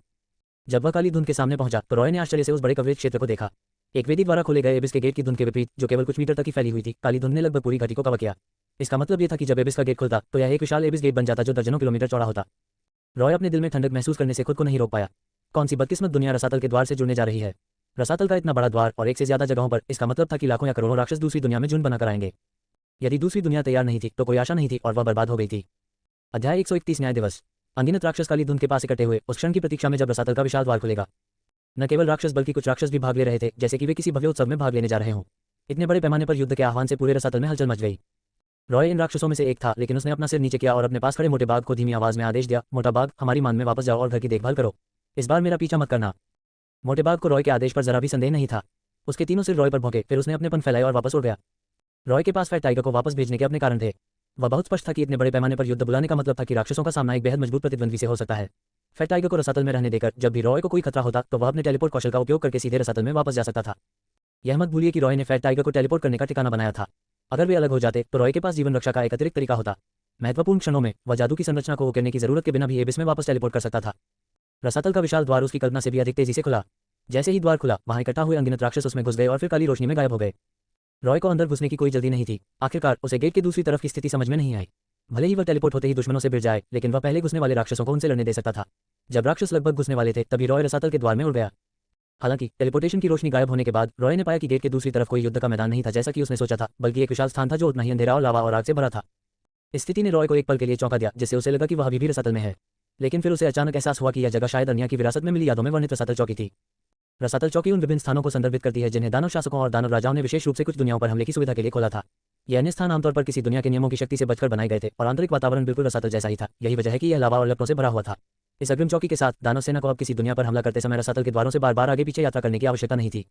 जब वह काली धुंध के सामने पहुंचा तो रॉय ने आश्चर्य से उस बड़े कवरेज क्षेत्र को देखा। एक वेदी द्वारा खोले गए एबिस के गेट की धुंध के विपरीत, जो केवल कुछ मीटर तक ही फैली हुई थी, काली धुंध ने लगभग पूरी घाटी को कवर किया। इसका मतलब यह था कि जब एबिस का गेट खुलता तो यह एक विशाल एबिस गेट बन जाता जो दर्जनों किलोमीटर चौड़ा होता। रॉय अपने दिल में ठंडक महसूस करने से खुद को नहीं रोक पाया। कौन सी बदकिस्मत दुनिया रसातल के द्वार से जुड़ने जा रही है। रसातल का इतना बड़ा द्वार और एक से ज्यादा जगहों पर, इसका मतलब था कि लाखों या करोड़ों राक्षस दूसरी दुनिया में झुंड बनाकर आएंगे। यदि दूसरी दुनिया तैयार नहीं थी तो कोई आशा नहीं थी और वह बर्बाद हो गई थी। अध्याय 131 न्याय दिवस। अनगिनत राक्षस काली धुंध के पास इकट्ठे हुए उस क्षण की प्रतीक्षा में जब रसातल का विशाल द्वार खुलेगा। न केवल राक्षस बल्कि कुछ राक्षस भी भाग ले रहे थे, जैसे कि वे किसी भव्य उत्सव में भाग लेने जा रहे हों। इतने बड़े पैमाने पर युद्ध के आह्वान से पूरे रसातल में हलचल मच गई। रॉय इन राक्षसों में से एक था, लेकिन उसने अपना सिर नीचे किया और अपने पास खड़े मोटे बाघ को धीमी आवाज में आदेश दिया, मोटा बाघ, हमारी मान में वापस जाओ और घर की देखभाल करो। इस बार मेरा पीछा मत करना। मोटे बाघ को रॉय के आदेश पर जरा भी संदेह नहीं था। उसके तीनों सिर रॉय पर भौंके, फिर उसने अपने पंख फैलाए और वापस उड़ गया। रॉय के पास फैट टाइगर को वापस भेजने के अपने कारण थे। वह बहुत स्पष्ट था कि इतने बड़े पैमाने पर युद्ध बुलाने का मतलब था कि राक्षसों का सामना एक बेहद मजबूत प्रतिद्वंद्वी से हो सकता है। फैट टाइगर को रसातल में रहने देकर जब भी रॉय को कोई खतरा होता तो वह अपने टेलीपोर्ट कौशल का उपयोग करके सीधे रसातल में वापस जा सकता था। यह मत भूलिए कि रॉय ने फैट टाइगर को टेलीपोर्ट करने का ठिकाना बनाया था। अगर वे अलग हो जाते तो रॉय के पास जीवन रक्षा का एक अतिरिक्त तरीका होता। महत्वपूर्ण क्षणों में वह जादू की संरचना को करने की जरूरत के बिना भी एबिस में वापस टेलीपोर्ट कर सकता था। रसातल का विशाल द्वार उसकी कल्पना से भी अधिक तेजी से खुला। जैसे ही द्वार खुला, वहां इकट्ठा हुए अनगिनत राक्षस उसमें घुस गए और फिर काली रोशनी में गायब हो गए। रॉय को अंदर घुसने की कोई जल्दी नहीं थी। आखिरकार उसे गेट की दूसरी तरफ की स्थिति समझ में नहीं आई। भले ही वह टेलीपोर्ट होते ही दुश्मनों से भिड़ जाए, लेकिन वह पहले घुसने वाले राक्षसों को उनसे लड़ने दे सकता था। जब राक्षस लगभग घुसने वाले थे, तभी रॉय रसातल के द्वार में उड़ गया। हालांकि टेलीपोर्टेशन की रोशनी गायब होने के बाद रॉय ने पाया कि गेट के दूसरी तरफ कोई युद्ध का मैदान नहीं था जैसा कि उसने सोचा था, बल्कि एक विशाल स्थान था जो उतना ही अंधेरा और लावा और आग से भरा था। इस स्थिति ने रॉय को एक पल के लिए चौंका दिया, जिससे उसे लगा कि वह अभी भी रसातल में है। लेकिन फिर उसे अचानक एहसास हुआ कि यह जगह शायद अन्य की विरासत में मिली यादों में वर्णित रसातल चौकी थी। रसातल चौकी उन विभिन्न स्थानों को संदर्भित करती है जिन्हें दानव शासकों और दानव राजाओं ने विशेष रूप से कुछ दुनियाओं पर हमले की सुविधा के लिए खोला था। ये अन्य स्थान आमतौर पर किसी दुनिया के नियमों की शक्ति से बचकर बनाए गए थे और आंतरिक वातावरण बिल्कुल रसातल जैसा ही था। यही वजह है कि यह लावा और लपटों से भरा हुआ था। इस अग्रिम चौकी के साथ दानव सेना को अब किसी दुनिया पर हमला करते समय रसातल के द्वारों से बार बार आगे पीछे यात्रा करने की आवश्यकता नहीं थी।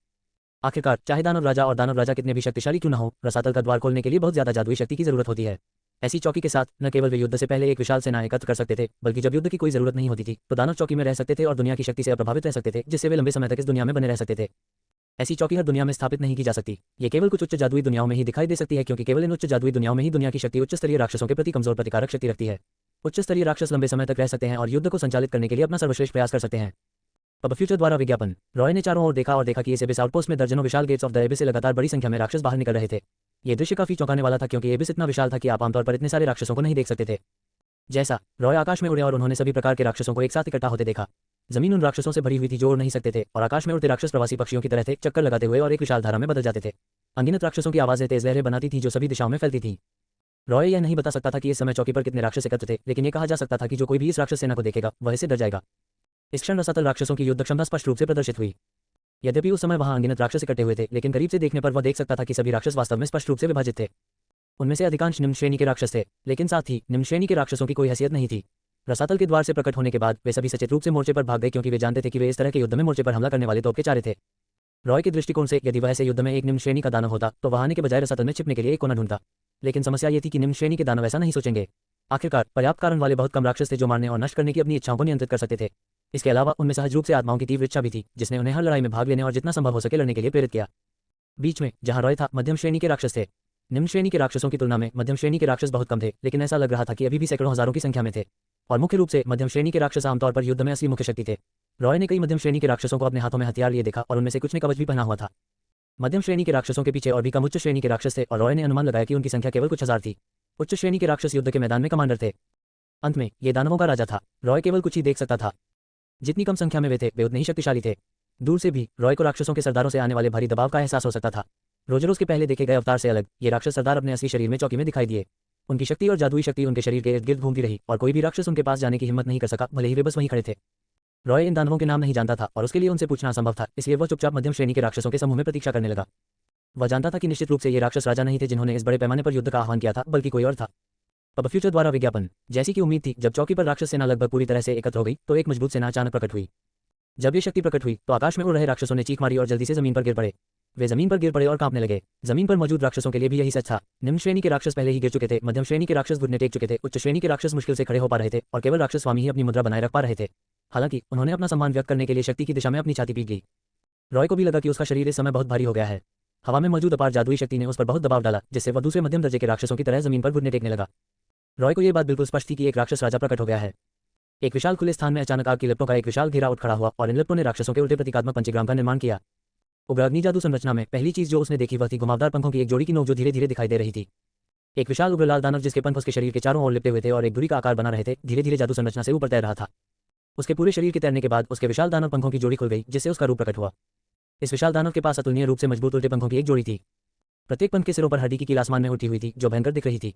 आखिरकार चाहे दानव राजा और दानव राजा कितने भी शक्तिशाली क्यों न हो, रसातल का द्वार खोलने के लिए बहुत ज्यादा जादुई शक्ति की जरूरत होती है। ऐसी चौकी के साथ न केवल वे युद्ध से पहले एक विशाल सेना एकत्र कर सकते थे, बल्कि जब युद्ध की कोई जरूरत नहीं होती थी तो दानव चौकी में रह सकते थे और दुनिया की शक्ति से अप्रभावित रह सकते थे, जिससे वे लंबे समय तक इस दुनिया में बने रह सकते थे। ऐसी चौकी हर दुनिया में स्थापित नहीं की जा सकती। ये केवल कुछ उच्च जादुई दुनियाओं में ही दिखाई दे सकती है, क्योंकि केवल इन उच्च जादुई दुनियाओं में ही दुनिया की शक्ति उच्च स्तरीय राक्षसों के प्रति कमजोर प्रतिकारक शक्ति रखती है। उच्च स्तरीय राक्षस लंबे समय तक रह सकते हैं और युद्ध को संचालित करने के लिए अपना सर्वश्रेष्ठ प्रयास कर सकते हैं। अब फ्यूचर द्वारा विज्ञापन। रॉय ने चारों ओर देखा कि इस एबिस आउटपोस्ट में दर्जनों विशाल गेट्स ऑफ द एबिस से लगातार बड़ी संख्या में राक्षस बाहर निकल रहे थे। ये दृश्य काफी चौंकाने वाला था, क्योंकि एबिस इतना विशाल था कि आप आमतौर पर इतने सारे राक्षसों को नहीं देख सकते थे। जैसा रॉय आकाश में उड़े और उन्होंने सभी प्रकार के राक्षसों को एक साथ इकट्ठा होते देखा। जमीन उन राक्षसों से भरी हुई थी जो उड़ नहीं सकते थे, और आकाश में उड़ते राक्षस प्रवासी पक्षियों की तरह थे, चक्कर लगाते हुए और एक विशाल धारा में बदल जाते थे। अनगिनत राक्षसों की आवाजें तेज लहरें बनाती थीं जो सभी दिशाओं में फैलती थीं। रॉय यह नहीं बता सकता था कि इस समय चौकी पर कितने राक्षस एकत्र थे, लेकिन यह कहा जा सकता था कि जो कोई भी इस राक्षस सेना को देखेगा वह इससे डर जाएगा। इस क्षण रसातल राक्षसों की युद्ध क्षमता स्पष्ट रूप से प्रदर्शित हुई। यद्यपि उस समय वहां अनगिनत राक्षस इकट्ठे हुए थे, लेकिन करीब से देखने पर वह देख सकता था कि सभी राक्षस वास्तव में स्पष्ट रूप से विभाजित थे। उनमें से अधिकांश निम्न श्रेणी के राक्षस थे, लेकिन साथ ही निम्न श्रेणी के राक्षसों की कोई हैसियत नहीं थी। रसातल के द्वार से प्रकट होने के बाद वे सभी सचेत रूप से मोर्चे पर भाग गए, क्योंकि वे जानते थे कि वे इस तरह के युद्ध में मोर्चे पर हमला करने वाले तोप के चारे थे। रॉय के दृष्टिकोण से यदि वह ऐसे युद्ध में एक निम्न श्रेणी का दानव होता तो वह आने के बजाय रसातल में छिपने के लिए एक कोना ढूंढता। लेकिन समस्या ये थी कि निम्न श्रेणी के दानव ऐसा नहीं सोचेंगे। आखिरकार पर्याप्त कारण वाले बहुत कम राक्षस थे जो मारने और नष्ट करने की अपनी इच्छाओं को नियंत्रित कर सकते थे। इसके अलावा उनमें सहज रूप से आत्माओं की तीव्र इच्छा भी थी, जिसने उन्हें हर लड़ाई में भाग लेने और जितना संभव हो सके लड़ने के लिए प्रेरित किया। बीच में जहां रॉय था, मध्यम श्रेणी के राक्षस थे। निम्न श्रेणी के राक्षसों की तुलना में मध्यम श्रेणी के राक्षस बहुत कम थे, लेकिन ऐसा लग रहा था कि अभी भी सैकड़ों हजारों की संख्या में थे। और मुख्य रूप से मध्यम श्रेणी के राक्षस आमतौर पर युद्ध में असली मुख्य शक्ति थे। रॉय ने कई मध्यम श्रेणी के राक्षसों को अपने हाथों में हथियार लिए देखा और उनमें से कुछ ने कवच भी पहना हुआ था। मध्यम श्रेणी के राक्षसों के पीछे और भी कम उच्च श्रेणी के राक्षस थे और रॉय ने अनुमान लगाया कि उनकी संख्या केवल कुछ हजार थी। उच्च श्रेणी के राक्षस युद्ध के मैदान में कमांडर थे। अंत में ये दानवों का राजा था। रॉय केवल कुछ ही देख सकता था। जितनी कम संख्या में वे थे, वे उतने ही शक्तिशाली थे। दूर से भी रॉय को राक्षसों के सरदारों से आने वाले भारी दबाव का एहसास हो सकता था। रोजरोज के पहले देखे गए अवतार से अलग ये राक्षस सरदार अपने असली शरीर में चौकी में दिखाई दिए। उनकी शक्ति और जादुई शक्ति उनके शरीर के इर्द गिर्द घूमती रही और कोई भी राक्षस उनके पास जाने की हिम्मत नहीं कर सका, भले ही वे बस वहीं खड़े थे। रॉय इन दानवों के नाम नहीं जानता था और उसके लिए उनसे पूछना असंभव था, इसलिए वह चुपचाप मध्यम श्रेणी के राक्षसों के समूह में प्रतीक्षा करने लगा। वह जानता था कि निश्चित रूप से ये राक्षस राजा नहीं थे जिन्होंने इस बड़े पैमाने पर युद्ध का आह्वान किया था, बल्कि कोई और था। अब फ्यूचर द्वारा विज्ञापन। जैसी कि उम्मीद थी, जब चौकी पर राक्षस सेना लगभग पूरी तरह से एकत्र हो गई तो एक मजबूत सेना अचानक प्रकट हुई। जब ये शक्ति प्रकट हुई तो आकाश में उड़ रहे राक्षसों ने चीख मारी और जल्दी से जमीन पर गिर पड़े। वे जमीन पर गिर पड़े और कांपने लगे। जमीन पर मौजूद राक्षसों के लिए भी यही सच था। निम्न श्रेणी के राक्षस पहले ही गिर चुके थे, मध्यम श्रेणी के राक्षस घुटने टेक चुके थे, उच्च श्रेणी के राक्षस मुश्किल से खड़े हो पा रहे थे और केवल राक्षस स्वामी ही अपनी मुद्रा बनाए रख पा रहे थे। हालांकि उन्होंने अपना सम्मान व्यक्त करने के लिए शक्ति की दिशा में अपनी छाती पीट ली। रॉय को भी लगा कि उसका शरीर इस समय बहुत भारी हो गया है। हवा में मौजूद अपार जादुई शक्ति ने उस पर बहुत दबाव डाला, जिससे वह दूसरे मध्यम दर्जे के राक्षसों की तरह जमीन पर घुटने टेकने लगा। रॉय को यह बात बिल्कुल स्पष्ट थी कि एक राक्षस राजा प्रकट हो गया है। एक विशाल खुले स्थान में अचानक आग की लपटों का एक विशाल घेरा उठ खड़ा हुआ और इन लपटों ने राक्षसों के उल्टे प्रतीकात्मक पंचग्राम का निर्माण किया। उग्राग्नि जादू संरचना में पहली चीज जो उसने देखी वह थी घुमावदार पंखों की एक जोड़ी की नोक जो धीरे धीरे दिखाई दे रही थी। एक विशाल उग्रलाल दानव जिसके पंख उसके शरीर के चारों ओर लिपटे हुए थे और एक धुरी का आकार बना रहे थे, धीरे धीरे जादू संरचना से ऊपर तैर रहा था। उसके पूरे शरीर के तैरने के बाद उसके विशाल दानव पंखों की जोड़ी खुल गई, जिससे उसका रूप प्रकट हुआ। इस विशाल दानव के पास अतुलनीय रूप से मजबूत उल्टे पंखों की एक जोड़ी थी। प्रत्येक पंख के सिरों पर हड्डी की कील आसमान में उठी हुई थी, जो भयंकर दिख रही थी।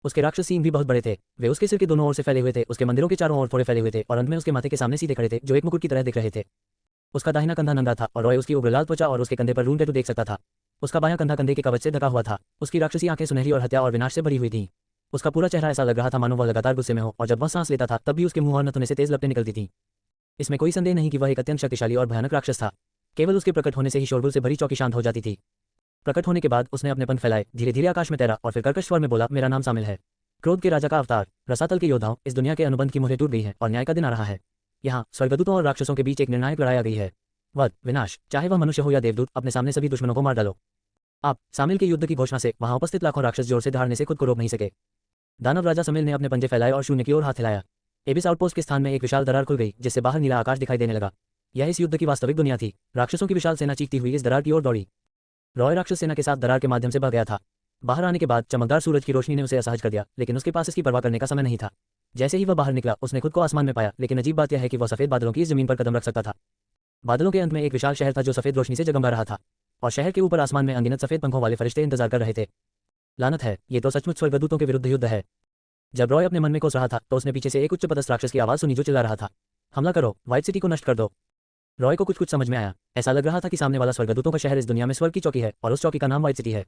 उसके राक्षस सींग भी बहुत बड़े थे। वे उसके सिर के दोनों ओर से फैले हुए थे, उसके मंदिरों के चारों ओर थोड़े फैले हुए थे और अंत में उसके माथे के सामने सीधे खड़े थे, जो एक मुकुट की तरह दिख रहे थे। उसका दाहिना कंधा नंगा था और रॉय उसकी उग्रलाल त्वचा और उसके कंधे पर रून टैटू देख सकता था। उसका बायां कंधा कंधे के कवच से ढका हुआ था। उसकी राक्षसी आंखें सुनहरी और हत्या और विनाश से भरी हुई थीं। उसका पूरा चेहरा ऐसा लग रहा था मानो वह लगातार गुस्से में हो, और जब वह सांस लेता था तब भी उसके मुंह और नथुने से तेज लपटें निकलती थीं। इसमें कोई संदेह नहीं कि वह एक अत्यंत शक्तिशाली और भयानक राक्षस था। केवल उसके प्रकट होने से ही शोरगुल से भरी चौकी शांत हो जाती थी। प्रकट होने के बाद उसने अपने पंख फैलाए, धीरे धीरे आकाश में तैरा और फिर कर्कश स्वर में बोला, मेरा नाम शामिल है। क्रोध के राजा का अवतार, रसातल के योद्धाओं, इस दुनिया के अनुबंध की मुहरें टूट गई है और न्याय का दिन आ रहा है। यहाँ स्वर्गदूतों और राक्षसों के बीच एक निर्णायक लड़ाई आ गई है। वध, विनाश, चाहे वह मनुष्य हो या देवदूत, अपने सामने सभी दुश्मनों को मार डालो। आप शामिल के युद्ध की घोषणा से वहां उपस्थित लाखों राक्षस जोर से दहाड़ने से खुद को रोक नहीं सके। दानव राजा समिल ने अपने पंजे फैलाए और शून्य की ओर हाथ हिलाया। एबिस आउटपोस्ट के स्थान में एक विशाल दरार खुल गई, जिससे बाहर नीला आकाश दिखाई देने लगा। यह इस युद्ध की वास्तविक दुनिया थी। राक्षसों की विशाल सेना चीखती हुई इस दरार की ओर दौड़ी। रॉय राक्षस सेना के साथ दरार के माध्यम से भाग गया था। बाहर आने के बाद चमकदार सूरज की रोशनी ने उसे असहज कर दिया, लेकिन उसके पास इसकी परवाह करने का समय नहीं था। जैसे ही वह बाहर निकला, उसने खुद को आसमान में पाया, लेकिन अजीब बात यह है कि वह सफेद बादलों की इस जमीन पर कदम रख सकता था। बादलों के अंत में एक विशाल शहर था जो सफेद रोशनी से जगमगा रहा था, और शहर के ऊपर आसमान में अनगिनत सफेद पंखों वाले फरिश्ते इंतजार कर रहे थे। लानत है, ये तो सचमुच स्वर्गदूतों के विरुद्ध युद्ध है। जब रॉय अपने मन में कोस रहा था तो उसने पीछे से एक उच्च पदस्थ राक्षस की आवाज सुनी जो चिल्ला रहा था, हमला करो, व्हाइट सिटी को नष्ट कर दो। रॉय को कुछ समझ में आया। ऐसा लग रहा था कि सामने वाला स्वर्गदूतों का शहर इस दुनिया में स्वर्ग की चौकी है और उस चौकी का नाम व्हाइट सिटी है।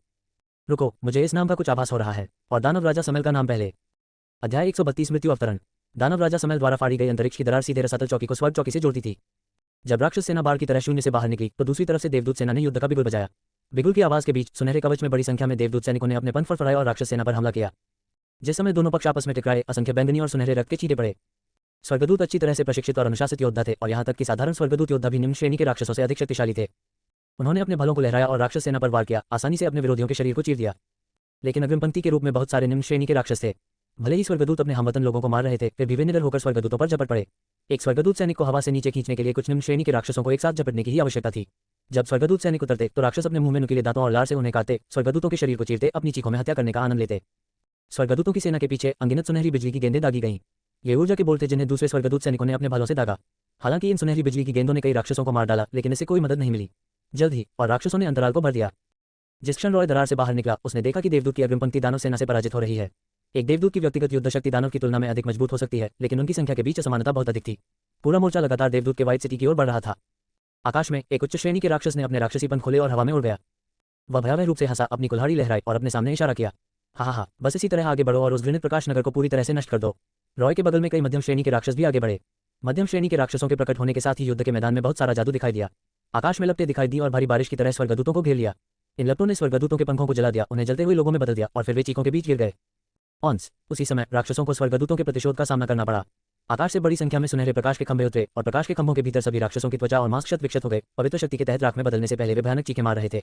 रुको, मुझे इस नाम का कुछ आभास हो रहा है। और दानव राजा समल का नाम पहले। अध्याय 132 मृत्यु अवतरण। दानव राजा समल द्वारा फाड़ी गई अंतरिक्ष की दरार सीधे रसातल चौकी को स्वर्ग चौकी से जोड़ती थी। जब राक्षस सेना बाढ़ की तरह शून्य से बाहर निकली तो दूसरी तरफ से देवदूत सेना ने युद्ध का बिगुल बजाया। बिगुल की आवाज के बीच सुनहरे कवच में बड़ी संख्या में देवदूत सैनिकों ने अपने पंख फड़फड़ाए और राक्षस सेना पर हमला किया। जिस समय दोनों पक्ष आपस में टकराए, असंख्य बैंगनी और सुनहरे रक्त के छींटे पड़े। स्वर्गदूत अच्छी तरह से प्रशिक्षित और अनुशासित योद्धा थे, और यहाँ तक कि साधारण स्वर्गदूत योद्धा भी निम्न श्रेणी के राक्षसों से अधिक शक्तिशाली थे। उन्होंने अपने भलों को लहराया और राक्षस सेना पर वार किया, आसानी से अपने विरोधियों के शरीर को चीर दिया। लेकिन अग्रिम पंक्ति के रूप में बहुत सारे निम्न श्रेणी के राक्षस थे। भले ही स्वर्गदूत अपने हमवतन लोगों को मार रहे थे, फिर भी वे निडर होकर स्वर्गदूतों पर झपट पड़े। एक स्वर्गदूत सैनिक को हवा से नीचे खींचने के लिए कुछ निम्न श्रेणी के राक्षसों को एक साथ झपटने की ही आवश्यकता थी। जब स्वर्गदूत सैनिक उतरते तो राक्षस अपने मुंह में नुकीले दांतों और लार से उन्हें काटते, स्वर्गदूतों के शरीर को चीरते, अपनी चीखों में हत्या करने का आनंद लेते। स्वर्गदूतों की सेना के पीछे अनगिनत सुनहरी बिजली की गेंदें दागी गईं। ये ऊर्जा के बोल थे जिन्हें दूसरे स्वर्गदूत सैनिकों ने अपने भालों से दागा। हालांकि इन सुनहरी बिजली की गेंदों ने कई राक्षसों को मार डाला, लेकिन इससे कोई मदद नहीं मिली। जल्द ही और राक्षसों ने अंतराल को भर दिया। जिस क्षण रॉय दरार से बाहर निकला, उसने देखा कि देवदूत की अग्रिम पंक्ति दानव सेना से पराजित हो रही है। एक देवदूत की व्यक्तिगत युद्ध शक्ति दानव की तुलना में अधिक मजबूत हो सकती है, लेकिन उनकी संख्या के बीच असमानता बहुत अधिक थी। पूरा मोर्चा लगातार देवदूत के व्हाइट सिटी की ओर बढ़ रहा था। आकाश में एक उच्च श्रेणी के राक्षस ने अपने राक्षसी पंख खोले और हवा में उड़ गया। वह भयावह रूप से हंसा, अपनी कुल्हाड़ी लहराई और अपने सामने इशारा किया, हा, बस इसी तरह आगे बढ़ो और उस घृणित प्रकाश नगर को पूरी तरह से नष्ट कर दो। रॉय के बगल में कई मध्यम श्रेणी के राक्षस भी आगे बढ़े। मध्यम श्रेणी के राक्षसों के प्रकट होने के साथ ही युद्ध के मैदान में बहुत सारा जादू दिखाई दिया। आकाश में लपटें दिखाई दी और भारी बारिश की तरह स्वर्गदूतों को घेर लिया। इन लपटों ने स्वर्गदूतों के पंखों को जला दिया, उन्हें जलते हुए लोगों में बदल दिया और फिर वे चीखों के बीच गिर गए। ऑन्स, उसी समय राक्षसों को स्वर्गदूतों के प्रतिशोध का सामना करना पड़ा। आकाश से बड़ी संख्या में सुनहरे प्रकाश के खंभे उतरे और प्रकाश के खंभों के भीतर सभी राक्षसों की त्वचा और मांस क्षत विक्षत हो गए। पवित्र शक्ति के तहत राख में बदलने से पहले वे भयानक चीखें मार रहे थे।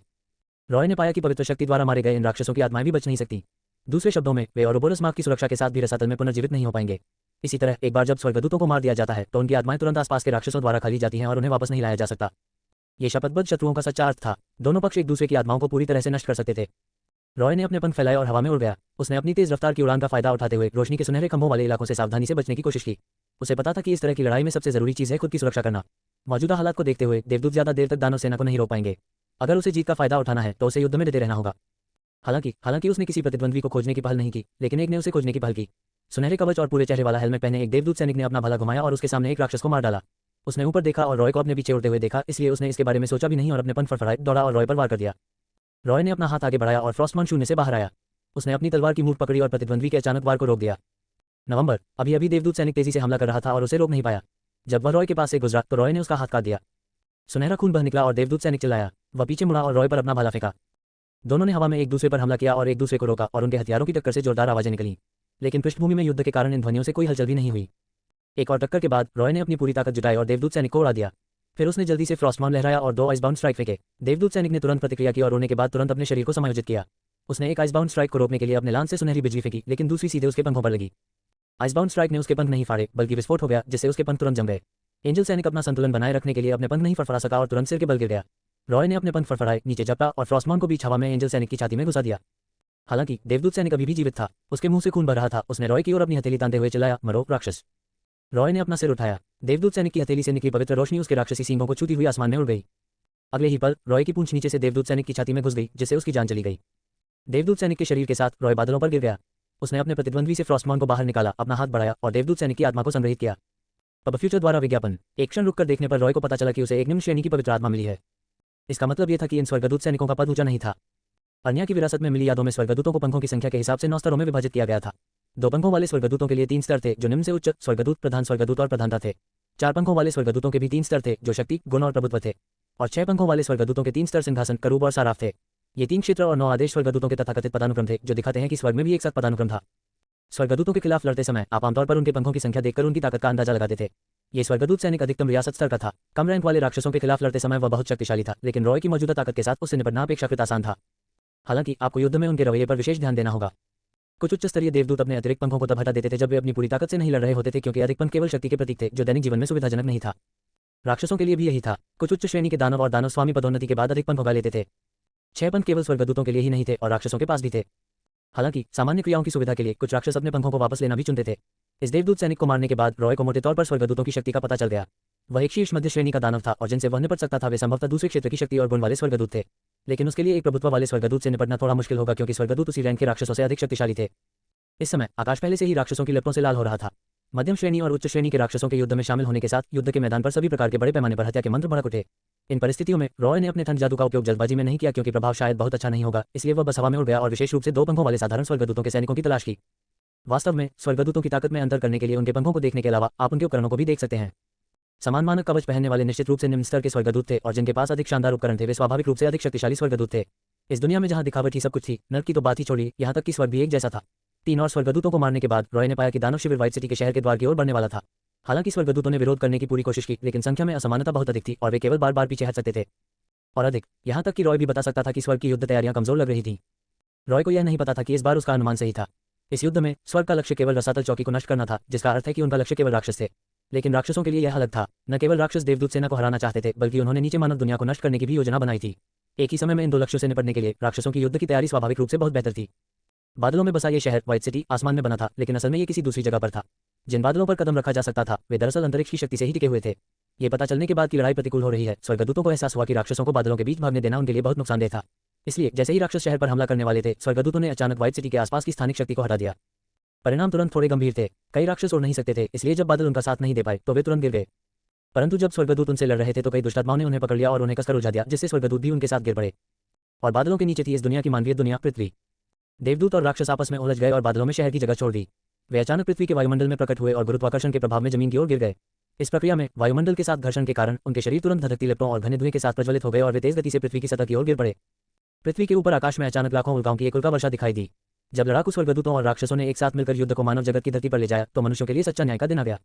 रॉय ने पाया कि पवित्र शक्ति द्वारा मारे गए इन राक्षसों की आत्माएं भी बच नहीं सकती। दूसरे शब्दों में, वे ओरोबोरस मार्ग की सुरक्षा के साथ भी रसातल में पुनर्जीवित नहीं हो पाएंगे। इसी तरह एक बार जब स्वर्गदूतों को मार दिया जाता है तो उनकी आत्माएं तुरंत आसपास के राक्षसों द्वारा खा ली जाती हैं और उन्हें वापस नहीं लाया जा सकता। ये शपथबद्ध शत्रुओं का सच्चा अर्थ था। दोनों पक्ष एक दूसरे की आत्माओं को पूरी तरह से नष्ट कर सकते थे। रॉय ने अपने पंख फैलाए और हवा में उड़ गया। उसने अपनी तेज रफ्तार की उड़ान का फायदा उठाते हुए रोशनी के सुनहरे खंभों वाले इलाकों से सावधानी से बचने की कोशिश की। उसे पता था कि इस तरह की लड़ाई में सबसे जरूरी चीज है खुद की सुरक्षा करना। मौजूदा हालात को देखते हुए देवदूत ज्यादा देर तक दानव सेना को नहीं रोक पाएंगे। अगर उसे जीत का फायदा उठाना है तो उसे युद्ध में डटे रहना होगा। हालांकि उसने किसी प्रतिद्वंद्वी को खोजने की पहल नहीं की, लेकिन एक ने उसे खोजने की पहल की। सुनहरे कवच और पूरे चेहरे वाला हेलमेट पहने एक देवदूत सैनिक ने अपना भाला घुमाया और उसके सामने एक राक्षस को मार डाला। उसने ऊपर देखा और रॉय को अपने पीछे उड़ते हुए देखा, इसलिए उसने इसके बारे में सोचा भी नहीं और अपने पंख फड़फड़ाए दौड़ा और रॉय पर वार कर दिया। रॉय ने अपना हाथ आगे बढ़ाया और फ्रॉस्टमॉन शून्य से बाहर आया। उसने अपनी तलवार की मूठ पकड़ी और प्रतिद्वंद्वी के अचानक वार को रोक दिया। नवंबर, अभी देवदूत सैनिक तेजी से हमला कर रहा था और उसे रोक नहीं पाया। जब वह रॉय के पास से गुजरा तो रॉय ने उसका हाथ काट दिया। सुनहरा खून बह निकला और देवदूत सैनिक चिल्लाया। वह पीछे मुड़ा और रॉय पर अपना भाला फेंका। दोनों ने हवा में एक दूसरे पर हमला किया और एक दूसरे को रोका और उनके हथियारों की टक्कर से जोरदार आवाजें निकली। लेकिन पृष्ठभूमि में युद्ध के कारण इन ध्वनियों से कोई हलचल भी नहीं हुई। एक और टक्कर के बाद रॉय ने अपनी पूरी ताकत जुटाई और देवदूत सैनिक को उड़ा दिया। फिर उसने जल्दी से फ्रॉस्टमॉन लहराया और 2 आइसबाउंड स्ट्राइक फेंके। देवदूत सैनिक ने तुरंत प्रतिक्रिया की और रोने के बाद तुरंत अपने शरीर को समायोजित किया। उसने एक आइसबाउंड स्ट्राइक को रोकने के लिए अपने लांस से सुनहरी बिजली फेंकी, लेकिन दूसरी सीधे उसके पंखों पर लगी। आइसबाउंड स्ट्राइक ने उसके पंख नहीं फाड़े, बल्कि विस्फोट हो गया, जिससे उसके पंख तुरंत जम गए। एंजल सैनिक अपना संतुलन बनाए रखने के लिए अपने पंख नहीं फड़फड़ा सका और तुरंत सिर के बल गिर गया। रॉय ने अपने पंख फड़फड़ाए, नीचे झपटा और फ्रॉस्टमॉन को बीच हवा में एंजल सैनिक की छाती में घुसा दिया। हालांकि देवदूत सैनिक अभी भी जीवित था। उसके मुंह से खून बह रहा था। उसने रॉय की ओर अपनी हथेली तानते हुए चिल्लाया, मरो राक्षस। रॉय ने अपना सिर उठाया। देवदूत सैनिक की हथेली से निकली पवित्र रोशनी उसके राक्षसी सींगों को छूती हुई आसमान में उड़ गई। अगले ही पल रॉय की पूंछ नीचे से देवदूत सैनिक की छाती में घुस गई, जिससे उसकी जान चली गई। देवदूत सैनिक के शरीर के साथ रॉय बादलों पर गिर गया। उसने अपने प्रतिद्वंद्वी से फ्रॉस्टमॉन को बाहर निकाला, अपना हाथ बढ़ाया और देवदूत सैनिक की आत्मा को संग्रहित किया। अब फ्यूचर द्वारा विज्ञापन। एक क्षण रुककर देखने पर रॉय को पता चला कि उसे एक निम्न श्रेणी की पवित्र आत्मा मिली है। इसका मतलब यह था कि इन स्वर्गदूत सैनिकों का पद ऊंचा नहीं था। अन्य की विरासत में मिली यादों में स्वर्गदूतों को पंखों की संख्या के हिसाब से 9 स्तरों में विभाजित किया गया था। 2 पंखों वाले स्वर्गदूतों के लिए 3 स्तर थे, जो निम्न से उच्च स्वर्गदूत, प्रधान स्वर्गदूत और प्रधानता थे। 4 पंखों वाले स्वर्गदूतों के भी 3 स्तर थे, जो शक्ति, गुण और प्रभुत्व थे। और 6 पंखों वाले स्वर्गदूतों के 3 स्तर सिंहासन, करूब और साराफ थे। ये 3 क्षेत्र और 9 आदेश स्वर्गदूतों के तथाकथित पदानुक्रम थे, जो दिखाते हैं कि स्वर्ग में भी एक साथ पदानुक्रम था। स्वर्गदूतों के खिलाफ लड़ते समय आप आमतौर पर उनके पंखों की संख्या देखकर उनकी ताकत का अंदाजा लगाते थे। ये स्वर्गदूत सैनिक अधिकतम रियासत स्तर का था। कम रैंक वाले राक्षसों के खिलाफ लड़ते समय वह बहुत शक्तिशाली था, लेकिन रॉय की मौजूदा ताकत के साथ उससे निपटना अपेक्षाकृत आसान था। हालांकि आपको युद्ध में उनके रवैये पर विशेष ध्यान देना होगा। कुछ उच्च स्तरीय देवदूत अपने अतिरिक्त पंखों को तब हटा देते थे जब वे अपनी पूरी ताकत से नहीं लड़ रहे होते थे, क्योंकि अधिक पंख केवल शक्ति के प्रतीक थे, जो दैनिक जीवन में सुविधाजनक नहीं था। राक्षसों के लिए भी यही था। कुछ उच्च श्रेणी के दानव और दानव स्वामी पदोन्नति के बाद अधिक पंख उगा लेते थे। 6 पंख केवल स्वर्गदूतों के लिए ही नहीं थे और राक्षसों के पास भी थे। हालांकि सामान्य क्रियाओं की सुविधा के लिए कुछ राक्षस अपने पंखों को वापस लेना भी चुनते थे। इस देवदूत सैनिक को मारने के बाद रॉय को मोटे तौर पर स्वर्गदूतों की शक्ति का पता चल गया। वह एक शीर्ष मध्य श्रेणी का दानव था और जिनसे वह निपट सकता था वे संभवतः दूसरे क्षेत्र की शक्ति और गुण वाले स्वर्गदूत थे। लेकिन उसके लिए एक प्रभुत्व वाले स्वर्गदूत से निपटना थोड़ा मुश्किल होगा, क्योंकि स्वर्गदूत उसी रैंक के राक्षसों से अधिक शक्तिशाली थे। इस समय आकाश पहले से ही राक्षसों की लपटों से लाल हो रहा था। मध्यम श्रेणी और उच्च श्रेणी के राक्षसों के युद्ध में शामिल होने के साथ युद्ध के मैदान पर सभी प्रकार के बड़े पैमाने पर हत्या के मंत्र भड़क उठे। इन परिस्थितियों में रॉय ने अपने ठंड जादू का उपयोग जल्दबाजी में नहीं किया, क्योंकि प्रभाव शायद बहुत अच्छा नहीं होगा, इसलिए वह बस हवा में उड़ गया और विशेष रूप से 2 पंखों वाले साधारण स्वर्गदूतों के सैनिकों की तलाश की। वास्तव में स्वर्गदूतों की ताकत में अंतर करने के लिए उनके पंखों को देखने के अलावा आप उनके उपकरणों को भी देख सकते हैं। समान मानक कवच पहनने वाले निश्चित रूप से निम्न स्तर के स्वर्गदूत थे और जिनके पास अधिक शानदार उपकरण थे वे स्वाभाविक रूप से अधिक शक्तिशाली स्वर्गदूत थे। इस दुनिया में जहां दिखावट ही सब कुछ थी, नर्क की तो बात ही छोड़िए, यहाँ तक कि स्वर्ग भी एक जैसा था। 3 और स्वर्गदूतों को मारने के बाद रॉय ने पाया कि दानव शिविर व्हाइट सिटी के शहर के द्वार की ओर बढ़ने वाला था। हालांकि स्वर्गदूतों ने विरोध करने की पूरी कोशिश की, लेकिन संख्या में असमानता बहुत अधिक थी और वे केवल बार बार पीछे हट सकते थे। और अधिक, यहाँ तक कि रॉय भी बता सकता था कि स्वर्ग की युद्ध तैयारियां कमजोर लग रही थीं। रॉय को यह नहीं पता था कि इस बार उसका अनुमान सही था। इस युद्ध में स्वर्ग का लक्ष्य केवल रसातल चौकी को नष्ट करना था, जिसका अर्थ है कि उनका लक्ष्य केवल राक्षस थे। लेकिन राक्षसों के लिए यह अलग था। न केवल राक्षस देवदूत सेना को हराना चाहते थे, बल्कि उन्होंने नीचे मानव दुनिया को नष्ट करने की भी योजना बनाई थी। एक ही समय में इन 2 लक्ष्यों से निपटने के लिए राक्षसों की युद्ध की तैयारी स्वाभाविक रूप से बहुत बेहतर थी। बादलों में बसा ये शहर व्हाइट सिटी आसमान में बना था, लेकिन असल में ये किसी दूसरी जगह पर था। जिन बादलों पर कदम रखा जा सकता था वे दरअसल अंतरिक्ष की शक्ति से ही टिके हुए थे। ये पता चलने के बाद कि लड़ाई प्रतिकूल हो रही है, स्वर्गदूतों को एहसास हुआ कि राक्षसों को बादलों के बीच भागने देना उनके लिए बहुत नुकसानदेह था। इसलिए जैसे ही राक्षस शहर पर हमला करने वाले थे, स्वर्गदूतों ने अचानक व्हाइट सिटी के आसपास की स्थानिक शक्ति को हटा दिया। परिणाम तुरंत थोड़े गंभीर थे। कई राक्षस उड़ नहीं सकते थे, इसलिए जब बादल उनका साथ नहीं दे पाए तो वे तुरंत गिर गए। परंतु जब स्वर्गदूत उनसे लड़ रहे थे तो कई दुष्टात्माओं ने उन्हें पकड़ लिया और उन्हें कसकर उलझा दिया, जिससे स्वर्गदूत भी उनके साथ गिर पड़े। और बादलों के नीचे थी इस दुनिया की मानवीय दुनिया, पृथ्वी। देवदूत और राक्षस आपस में उलझ गए और बादलों में शहर की जगह छोड़ दी। वे अचानक पृथ्वी के वायुमंडल में प्रकट हुए और गुरुत्वाकर्षण के प्रभाव में जमीन की ओर गिर गए। इस प्रक्रिया में वायुमंडल के साथ घर्षण के कारण उनके शरीर तुरंत धधकती लपटों और घने धुएं के साथ प्रज्वलित हो गए और वे तेज गति से पृथ्वी की सतह की ओर गिर पड़े। पृथ्वी के ऊपर आकाश में अचानक लाखों उल्काओं की एक उल्का वर्षा दिखाई दी। जब लड़ाकू स्वर्गदूतों और राक्षसों ने एक साथ मिलकर युद्ध को मानव जगत की धरती पर ले जाया तो मनुष्यों के लिए सच्चा न्याय का दिन आ गया।